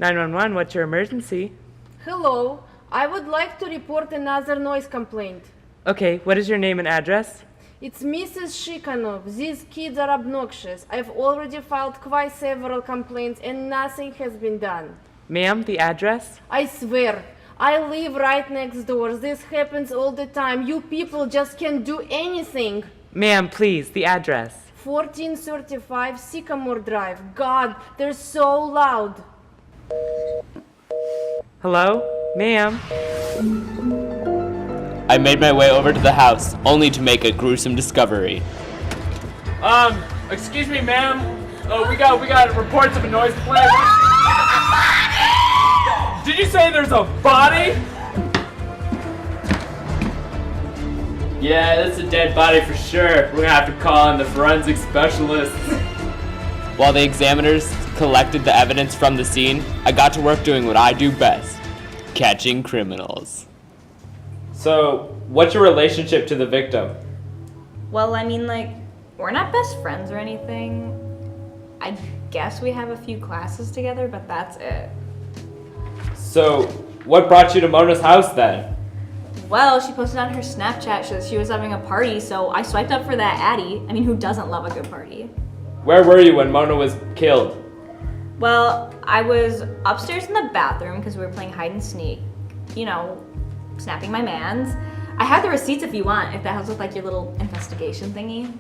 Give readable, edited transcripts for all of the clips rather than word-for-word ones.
911, what's your emergency? Hello, I would like to report another noise complaint. Okay, what is your name and address? It's Mrs. Shikanov. These kids are obnoxious. I've already filed quite several complaints and nothing has been done. Ma'am, the address? I swear, I live right next door. This happens all the time. You people just can't do anything. Ma'am, please, the address. 1435 Sycamore Drive. God, they're so loud. Hello? Ma'am? I made my way over to the house, only to make a gruesome discovery. Excuse me, ma'am. We got reports of a noise complaint. Did you say there's a body? Yeah, that's a dead body for sure. We're gonna have to call in the forensic specialists. While the examiners collected the evidence from the scene, I got to work doing what I do best, catching criminals. So, what's your relationship to the victim? Well, I mean, we're not best friends or anything. I guess we have a few classes together, but that's it. So, what brought you to Mona's house then? Well, she posted on her Snapchat that she was having a party, so I swiped up for that Addie. I mean, who doesn't love a good party? Where were you when Mona was killed? Well, I was upstairs in the bathroom because we were playing hide and sneak. You know, snapping my mans. I have the receipts if you want, if that helps with your little investigation thingy.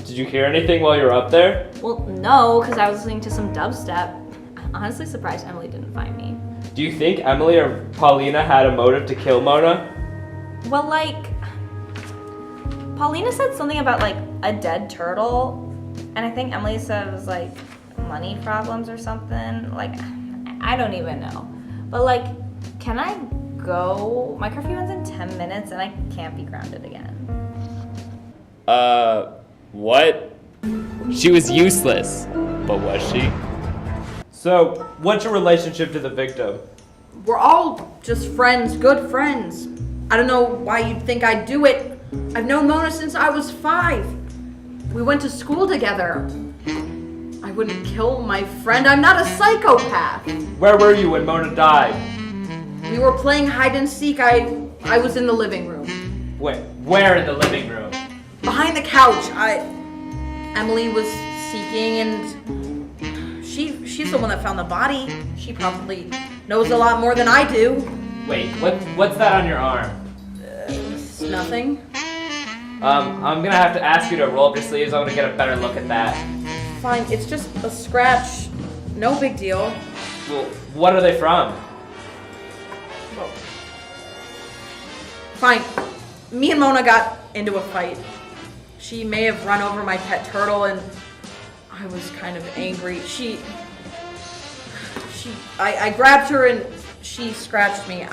Did you hear anything while you were up there? Well, no, because I was listening to some dubstep. I'm honestly surprised Emily didn't find me. Do you think Emily or Paulina had a motive to kill Mona? Well, Paulina said something about a dead turtle, and I think Emily said it was money problems or something. I don't even know. But can I go? My curfew ends in 10 minutes and I can't be grounded again. What? She was useless, but was she? So, what's your relationship to the victim? We're all just friends, good friends. I don't know why you'd think I'd do it. I've known Mona since I was 5. We went to school together. I wouldn't kill my friend. I'm not a psychopath. Where were you when Mona died? We were playing hide and seek. I was in the living room. Where in the living room? Behind the couch. Emily was seeking and she's the one that found the body. She probably knows a lot more than I do. Wait, what's that on your arm? It's nothing. I'm gonna have to ask you to roll up your sleeves. I want to get a better look at that. Fine, it's just a scratch. No big deal. Well, what are they from? Whoa. Fine. Me and Mona got into a fight. She may have run over my pet turtle and I was kind of angry. I grabbed her and she scratched me.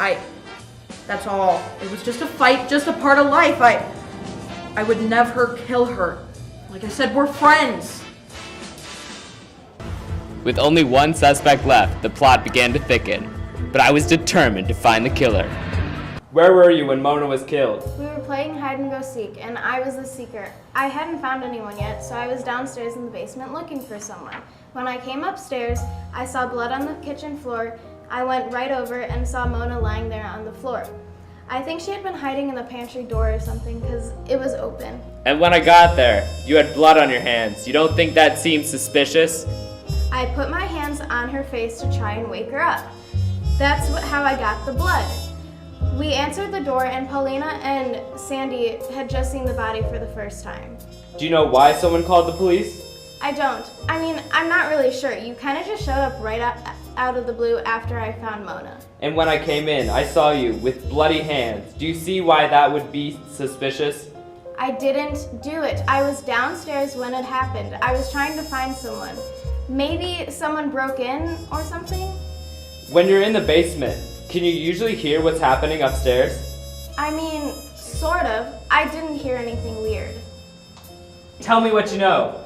That's all. It was just a fight, just a part of life. I would never kill her. Like I said, we're friends. With only one suspect left, the plot began to thicken, but I was determined to find the killer. Where were you when Mona was killed? We were playing hide and go seek, and I was the seeker. I hadn't found anyone yet, so I was downstairs in the basement looking for someone. When I came upstairs, I saw blood on the kitchen floor. I went right over and saw Mona lying there on the floor. I think she had been hiding in the pantry door or something because it was open. And when I got there, you had blood on your hands. You don't think that seems suspicious? I put my hands on her face to try and wake her up. That's how I got the blood. We answered the door and Paulina and Sandy had just seen the body for the first time. Do you know why someone called the police? I don't. I mean, I'm not really sure. You kind of just showed up right out of the blue after I found Mona. And when I came in, I saw you with bloody hands. Do you see why that would be suspicious? I didn't do it. I was downstairs when it happened. I was trying to find someone. Maybe someone broke in or something? When you're in the basement, can you usually hear what's happening upstairs? I mean, sort of. I didn't hear anything weird. Tell me what you know.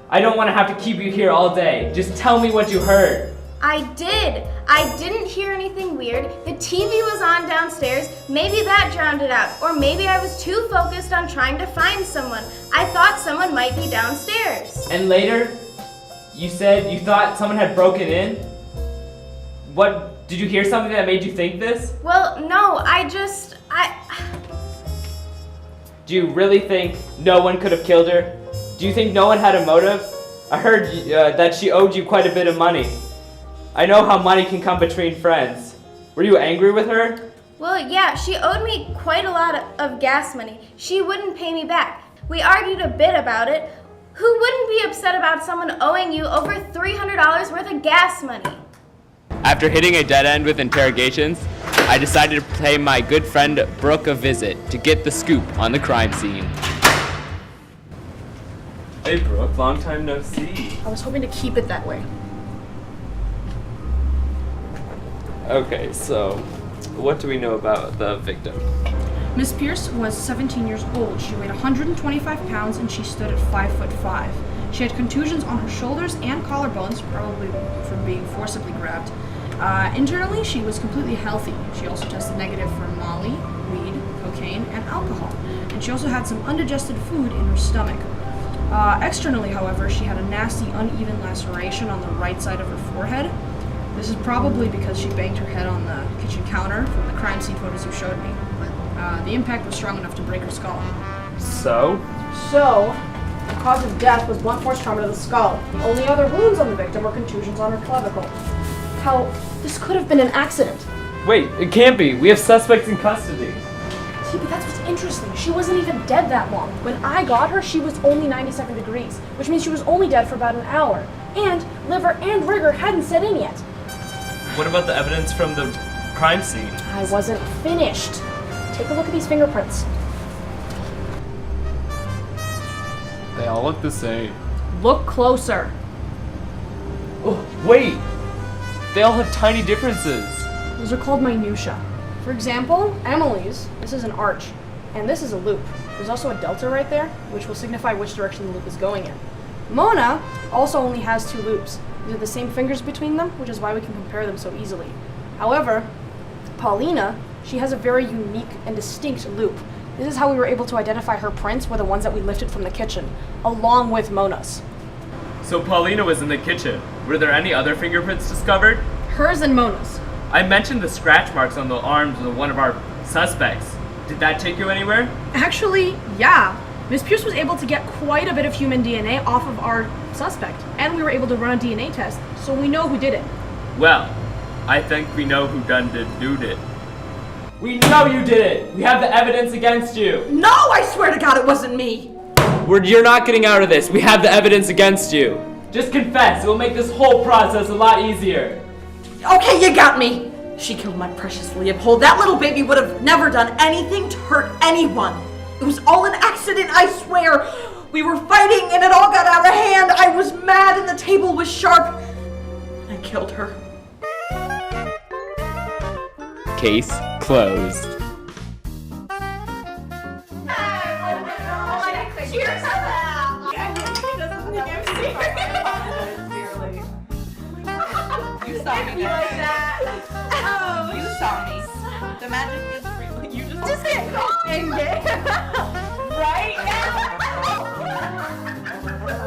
I don't want to have to keep you here all day. Just tell me what you heard. I did. I didn't hear anything weird. The TV was on downstairs. Maybe that drowned it out. Or maybe I was too focused on trying to find someone. I thought someone might be downstairs. And later, you said you thought someone had broken in? What, did you hear something that made you think this? Well, no, Do you really think no one could have killed her? Do you think no one had a motive? I heard that she owed you quite a bit of money. I know how money can come between friends. Were you angry with her? Well, yeah, she owed me quite a lot of gas money. She wouldn't pay me back. We argued a bit about it. Who wouldn't be upset about someone owing you over $300 worth of gas money? After hitting a dead end with interrogations, I decided to pay my good friend Brooke a visit to get the scoop on the crime scene. Hey Brooke, long time no see. I was hoping to keep it that way. Okay, so what do we know about the victim? Miss Pierce was 17 years old. She weighed 125 pounds and she stood at 5'5". She had contusions on her shoulders and collarbones, probably from being forcibly grabbed. Internally, she was completely healthy. She also tested negative for Molly, weed, cocaine, and alcohol. And she also had some undigested food in her stomach. Externally, however, she had a nasty, uneven laceration on the right side of her forehead. This is probably because she banged her head on the kitchen counter from the crime scene photos you showed me. The impact was strong enough to break her skull. So, The cause of death was blunt force trauma to the skull. The only other wounds on the victim were contusions on her clavicle. Hell, this could have been an accident. wait, it can't be. We have suspects in custody. See, but that's what's interesting. She wasn't even dead that long. When I got her, she was only 92nd degrees, which means she was only dead for about an hour. And liver and rigor hadn't set in yet. What about the evidence from the crime scene? I wasn't finished. Take a look at these fingerprints. They all look the same. Look closer. Oh, wait! They all have tiny differences. Those are called minutia. For example, Emily's, this is an arch, and this is a loop. There's also a delta right there, which will signify which direction the loop is going in. Mona also only has 2 loops. These are the same fingers between them, which is why we can compare them so easily. However, Paulina, she has a very unique and distinct loop. This is how we were able to identify her prints were the ones that we lifted from the kitchen, along with Mona's. So Paulina was in the kitchen. Were there any other fingerprints discovered? Hers and Mona's. I mentioned the scratch marks on the arms of one of our suspects. Did that take you anywhere? Actually, yeah. Miss Pierce was able to get quite a bit of human DNA off of our suspect, and we were able to run a DNA test, so we know who did it. Well, I think we know who done it. We know you did it! We have the evidence against you! No, I swear to God it wasn't me! You're not getting out of this. We have the evidence against you. Just confess. It will make this whole process a lot easier. Okay, you got me! She killed my precious Leopold. That little baby would have never done anything to hurt anyone. It was all an accident, I swear. We were fighting and it all got out of hand. I was mad and the table was sharp. I killed her. Case closed. You saw me like that. Oh, you saw me. The magic is real. You just get going. Right now.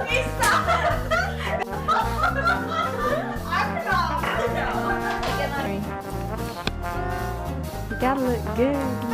Please stop. You gotta look good.